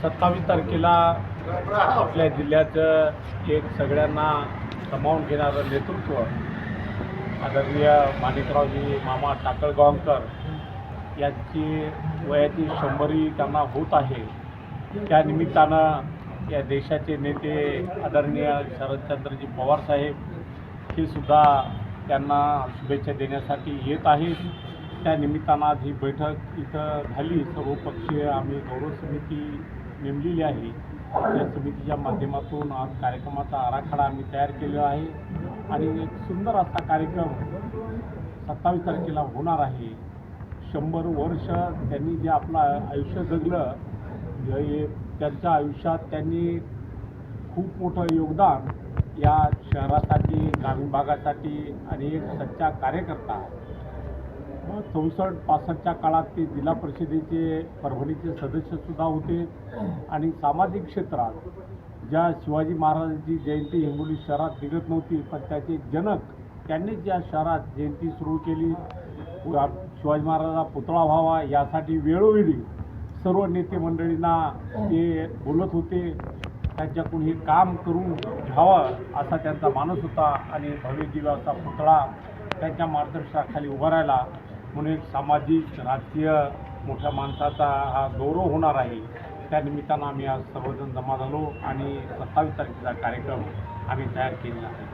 27 तारखेला आपल्या जिल्ह्याचं एक सगळ्यांना सामावून घेणारं नेतृत्व आदरणीय माणिकरावजी मामा टाकळगावकर यांची वयाची 100वी त्यांना होत आहे. त्या निमित्तानं या देशाचे नेते आदरणीय शरदचंद्रजी पवार साहेब हे सुद्धा त्यांना शुभेच्छा देण्यासाठी येत आहेत. त्या निमित्तानं आज ही बैठक इथं झाली. सर्वपक्षीय आम्ही गौरव समिती नेमलेली आहे. या समितीच्या माध्यमातून आज कार्यक्रमाचा आराखडा आम्ही तयार केलेला आहे आणि एक सुंदर असा कार्यक्रम 27 तारखेला होणार आहे. 100 वर्ष त्यांनी जे आपलं आयुष्य जगलं, त्यांच्या आयुष्यात त्यांनी खूप मोठं योगदान या शहरासाठी, ग्रामीण भागासाठी आणि एक सच्चा कार्यकर्ता. 64-65च्या काळात ते जिल्हा परिषदेचे परभणीचे सदस्यसुद्धा होते आणि सामाजिक क्षेत्रात ज्या शिवाजी महाराजांची जयंती हिंगोली शहरात निघत नव्हती, पण त्याचे जनक त्यांनी ज्या शहरात जयंती सुरू केली, शिवाजी महाराजांचा पुतळा व्हावा यासाठी वेळोवेळी सर्व नेते मंडळींना ते बोलत होते. त्यांच्याकडून हे काम करून घ्यावं असा त्यांचा मानस होता आणि भव्य दिव्य असा पुतळा त्यांच्या मार्गदर्शनाखाली उभा राहिला. म्हणून एक सामाजिक राजकीय मोठ्या माणसाचा हा गौरव होणार आहे. त्या निमित्तानं आम्ही आज सर्वजण जमा झालो आणि 27 तारखेचा कार्यक्रम आम्ही तयार केलेला आहे.